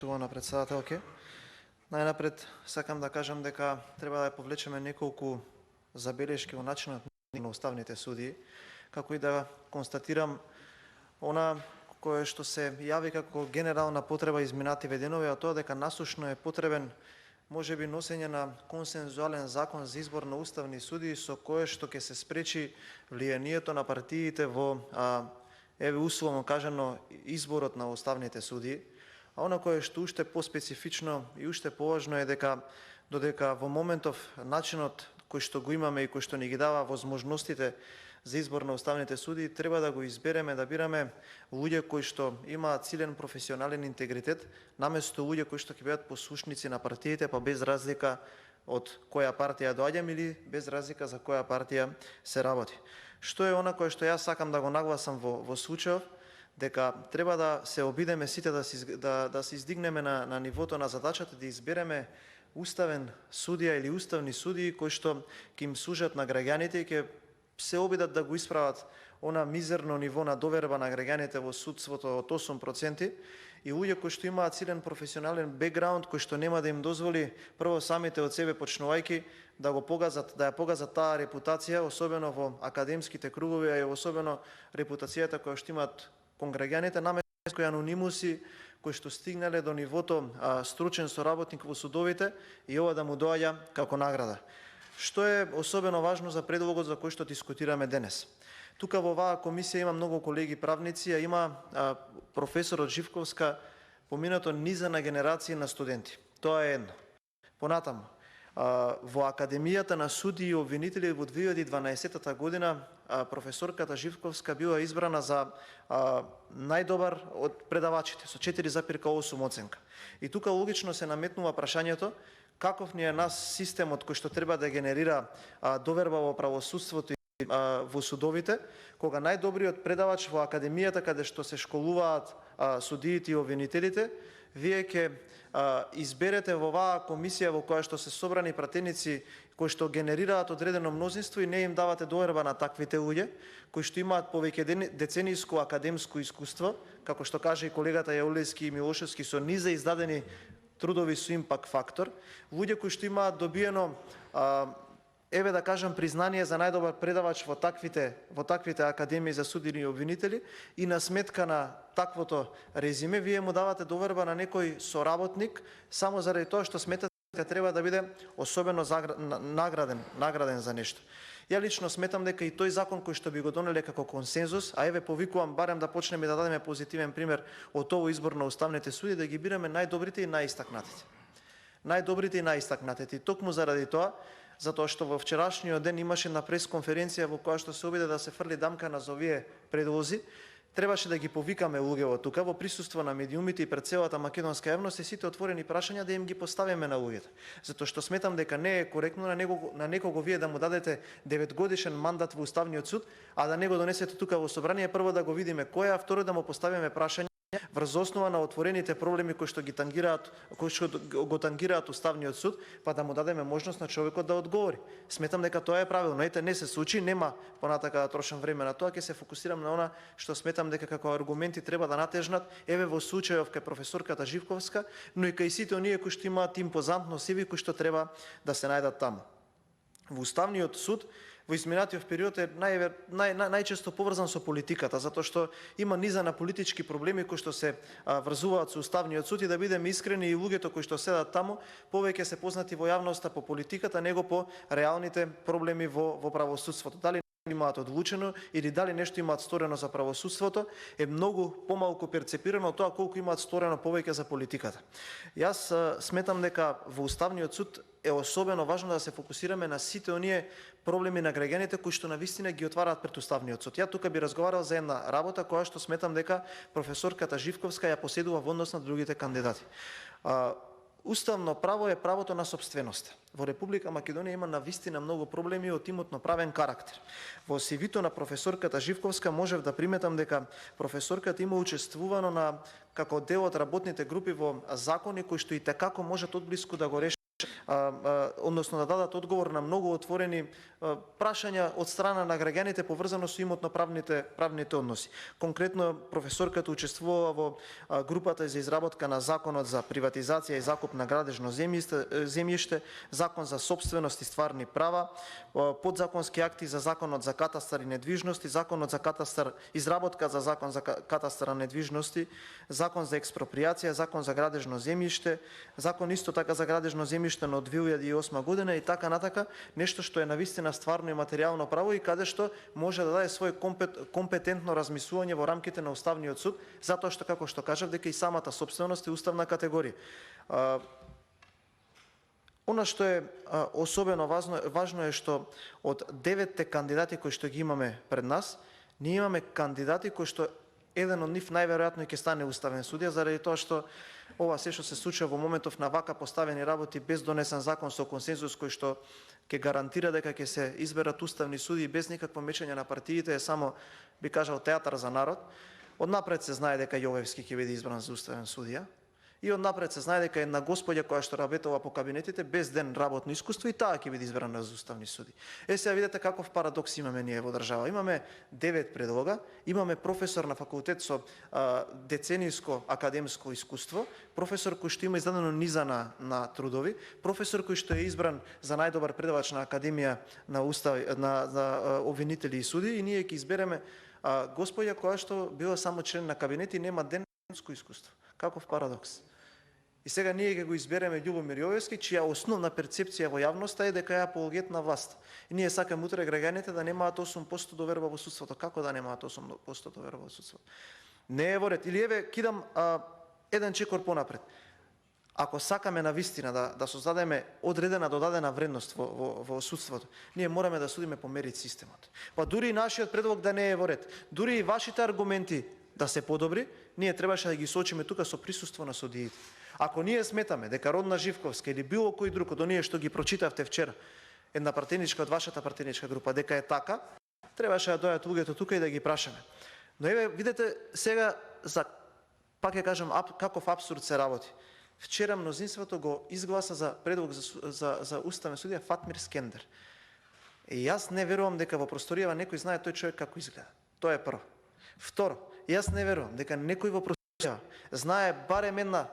Поштована председателке, најнапред сакам да кажам дека треба да повлечеме неколку забелешки во начинот на уставните судии, како и да констатирам она кое што се јави како генерална потреба изминативе денови, а тоа дека насушно е потребен можеби носење на консензуален закон за избор на уставни судии со кое што ќе се спречи влијанието на партиите во условно кажано изборот на уставните судии. А она кое што уште поспецифично и уште поважно е дека додека во моментов начинот кој што го имаме и кој што ни ги дава возможностите за избор на уставните судии, треба да го избереме, да бираме луѓе кои што имаат силен професионален интегритет, наместо луѓе кои што ќе бидат послушници на партиите, па без разлика од која партија доаѓам или без разлика за која партија се работи. Што е она кое што јас сакам да го нагласам во случајов, дека треба да се обидеме сите да се издигнеме на нивото на задачата да избереме уставен судија или уставни судии кои што ќе им служат на граѓаните и ќе се обидат да го исправат она мизерно ниво на доверба на граѓаните во судството од 8% и луѓе кои што имаат силен професионален бекграунд кој што нема да им дозволи прво самите од себе почнувајќи да ја погазат таа репутација, особено во академските кругови, а и особено репутацијата која што имаат кон граѓаните, наместо кои анонимуси кои што стигнале до нивото стручен соработник во судовите и ова да му доаѓа како награда. Што е особено важно за предлогот за кој што дискутираме денес? Тука во оваа комисија има многу колеги правници, а има професорот Живковска поминато низа на генерации на студенти. Тоа е едно. Понатаму, во Академијата на судии и обвинители во 2012 година професорката Живковска била избрана за најдобар од предавачите со 4,8 оценка. И тука логично се наметнува прашањето каков ни е нас системот кој што треба да генерира доверба во правосудството и во судовите, кога најдобриот предавач во Академијата каде што се школуваат судиите и обвинителите, вие ќе изберете во оваа комисија во која што се собрани пратеници кои што генерираат одредено мнозинство и не им давате доверба на таквите луѓе, кои што имаат повеќе децениско академско искуство, како што каже и колегата Јаулевски и Милошевски, со низа издадени трудови со импакт фактор, луѓе кои што имаат добиено еве да кажам признание за најдобар предавач во таквите академии за судии и обвинители и на сметка на таквото резиме вие му давате доверба на некој соработник само заради тоа што сметате дека треба да биде особено награден за нешто. Ја лично сметам дека и тој закон кој што би го донеле како консензус, а еве повикувам барем да почнеме да дадеме позитивен пример од овој избор на уставните судии, да ги бираме најдобрите и најистакнатите. И токму заради тоа, затоа што во вчерашниот ден имаше на пресконференција во која што се обиде да се фрли дамка на овие предлози, требаше да ги повикаме луѓето тука во присуство на медиумите и пред целата македонска јавност и сите отворени прашања да им ги поставиме на луѓето. Затоа што сметам дека не е коректно на некого вие да му дадете 9-годишен мандат во Уставниот суд, а да не го донесете тука во собрание, прво да го видиме кој е, а второ да му поставиме прашања врз основа на отворените проблеми кои што го тангираат Уставниот суд, па да му дадеме можност на човекот да одговори. Сметам дека тоа е правилно. Ете, не се случи, нема понатака да трошам време на тоа, ќе се фокусирам на она што сметам дека како аргументи треба да натежнат, еве во случајов кај професорката Живковска, но и кај сите оние кои што имаат импозантно CV кои што треба да се најдат таму. Во Уставниот суд во изминатиот период е најчесто поврзан со политиката, затоа што има низа на политички проблеми кои што се врзуваат со Уставниот суд и да бидеме искрени и луѓето кои што седат таму повеќе се познати во јавноста по политиката него по реалните проблеми во правосудството. Дали имаат одлучено или дали нешто имаат сторено за правосудството е многу помалку перцепирано од тоа колку имаат сторено повеќе за политиката. Јас сметам дека во Уставниот суд е особено важно да се фокусираме на сите оние проблеми на граѓаните кои што навистина ги отвараат пред Уставниот суд. Ја тука би разговарал за една работа која што сметам дека професорката Живковска ја поседува во однос на другите кандидати. Уставно право е правото на сопственост. Во Република Македонија има навистина многу проблеми од имотно-правен карактер. Во CV-то на професорката Живковска можев да приметам дека професорката има учествувано како дел од работните групи во закони кои што и така можат одблиску да го решат односно да дадат одговор на многу отворени прашања од страна на граѓаните поврзано со имотно-правните односи. Конкретно професорката учествува во групата за изработка на законот за приватизација и закуп на градежно земјиште, закон за собственост и стварни права, подзаконски акти за законот за катастар и недвижности, законот за катастар, изработка за закон за катастар на недвижности, закон за експроприација, закон за градежно земјиште, закон исто така за градежно земјиште од 2008 година и така натака, нешто што е навистина стварно и материјално право и каде што може да даде свој компетентно размислување во рамките на Уставниот суд, затоа што, како што кажав, дека и самата собственост е уставна категорија. Она што е особено важно е што од 9 кандидати кои што ги имаме пред нас, ние имаме кандидати кои што еден од нив најверојатно ќе стане уставен судија, заради тоа што ова се што се случува во моментов на вака поставени работи без донесен закон со консензус кој што ќе гарантира дека ќе се изберат уставни судии без никакво мешање на партиите, е само, би кажал, театар за народ. Однапред се знае дека Јовевски ќе биде избран за уставен судија. И однапред се знае дека една господја која што работела по кабинетите без ден работно искуство и таа ќе биде избрана за уставни суди. Сега видите каков парадокс имаме ние во држава. Имаме 9 предлога, имаме професор на факултет со децениско академско искуство, професор кој што има издадено низа на трудови, професор кој што е избран за најдобар предавач на Академија на обвинители и суди, и ние ќе избереме господја која што била само член на кабинет и нема денско искуство. Каков парадокс. И сега ние ќе го избереме Љубомир Јовевски, чија основна перцепција во јавноста е дека е апологет на власт. И ние сакаме утре граѓаните да немаат 8% доверба во судството. Како да немаат 8% доверба во судството? Не е во ред. Или еве, кидам еден чекор понапред. Ако сакаме на вистина да создадеме одредена додадена вредност во судството, ние мораме да судиме по мерит системот. Па дури и нашиот предлог да не е во ред, дури и вашите аргументи да се подобри, ние требаше да ги сочиме тука со присуство на судиите. Ако ние сметаме дека Родна Живковска или било кој друг од оние што ги прочитавте вчера, една партеничка од вашата партеничка група, дека е така, требаше да дојдат луѓето тука и да ги прашаме. Но еве, видете сега, пак ќе кажам, каков абсурд се работи. Вчера мнозинството го изгласа за предлог за уставен судија Фатмир Скендер. И јас не верувам дека во просторијава некој знае тој човек како изгледа. Тоа е прво. Второ, јас не верувам дека некој во просторијава знае барем една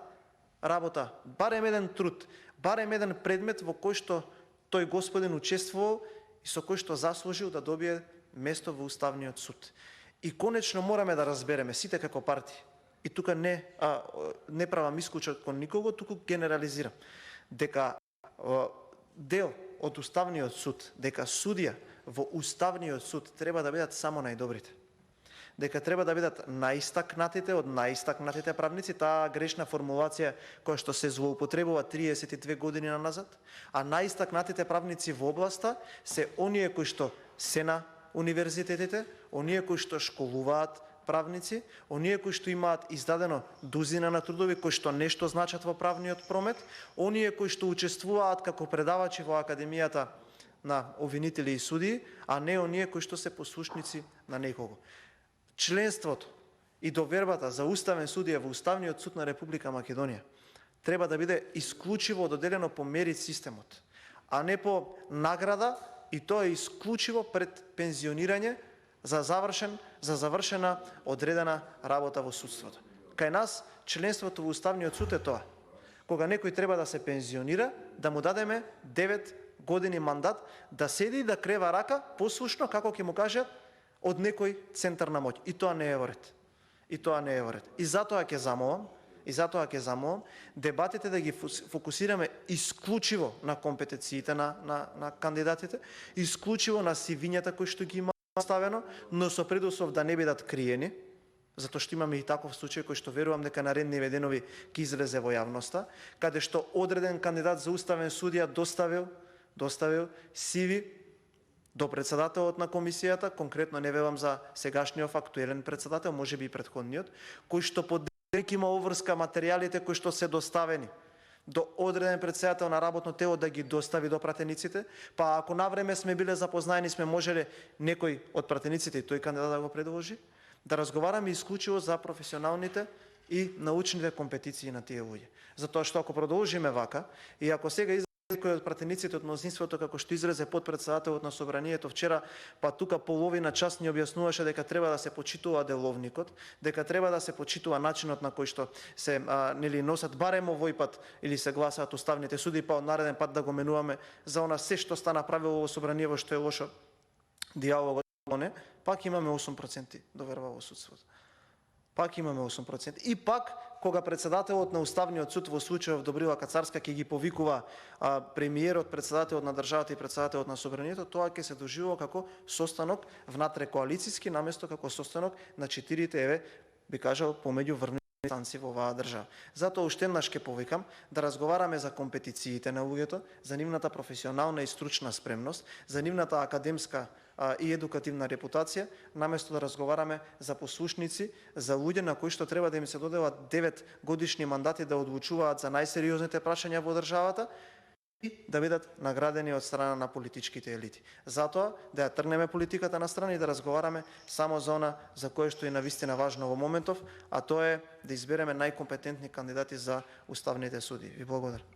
работа, барем еден труд, барем еден предмет во кој што тој господин учествувал и со кој што заслужил да добие место во Уставниот суд. И конечно мораме да разбереме сите како партии, и тука не правам исклучок кон никого, туку генерализирам, дека дел од Уставниот суд, дека судија во Уставниот суд треба да бидат само најдобрите. Дека треба да бидат најистакнатите од најистакнатите правници, таа грешна формулација која што се злоупотребува 32 години назад, а најистакнатите правници во областа се оние кои што се на универзитетите, оние кои што школуваат правници, оние кои што имаат издадено дузина на трудови, кои што нешто значат во правниот промет, оние кои што учествуваат како предавачи во Академијата на обвинители и судии, а не оние кои што се послушници на некого. Членството и довербата за уставен судија во Уставниот суд на Република Македонија треба да биде исклучиво доделено по мерит системот, а не по награда, и тоа е исклучиво пред пензионирање за завршена одредена работа во судството. Кај нас членството во Уставниот суд е тоа. Кога некој треба да се пензионира, да му дадеме 9 години мандат да седи и да крева рака послушно, како ќе му кажат, од некој центар на моќ. И тоа не е во ред. И затоа ќе замолам, дебатите да ги фокусираме исклучиво на компетенциите на кандидатите, исклучиво на сивињата кои што ги има ставено, но со предуслов да не бидат криени, затоа што имаме и таков случај кој што верувам дека наредни денови ќе излезе во јавноста, каде што одреден кандидат за уставен судија доставил сиви до председателот на комисијата, конкретно не велам за сегашниот актуелен председател, можеби и претходниот, кој што подек има обврска материјалите кои што се доставени до одреден председател на работно тело да ги достави до пратениците, па ако навреме сме биле запознаени, сме можеле некој од пратениците и тој кандидат да го предложи, да разговараме исклучиво за професионалните и научните компетиции на тие луѓе. Затоа што ако продолжиме вака и ако сега Некои од пратениците од мнозинството, како што изразе подпредседателот на собранието вчера, па тука половина час ни објаснуваше дека треба да се почитува деловникот, дека треба да се почитува начинот на кој што се нели носат барем овој пат или се гласаат уставните суди, па од нареден пат да го менуваме за она се што стана правило во собраниево што е лошо диалогот, не, пак имаме 8% доверба во судството. Пак имаме 8%. И пак, кога председателот на Уставниот суд во случајов Добрила Кацарска ќе ги повикува премиерот, председателот на државата и председателот на собранието, тоа ќе се доживува како состанок внатре коалициски, наместо како состанок на 4 би кажал, помеѓу врвни инстанции во оваа држава. Затоа уште еднаш ќе повикам да разговараме за компетициите на луѓето, за нивната професионална и стручна спремност, за нивната академска и едукативна репутација, наместо да разговараме за послушници, за луѓе на кои што треба да им се доделат 9 годишни мандати да одлучуваат за најсериозните прашања во државата и да бидат наградени од страна на политичките елити. Затоа да ја тргнеме политиката на страна и да разговараме само за она за кое што е навистина важно во моментов, а тоа е да избереме најкомпетентни кандидати за уставните суди. Ви благодарам.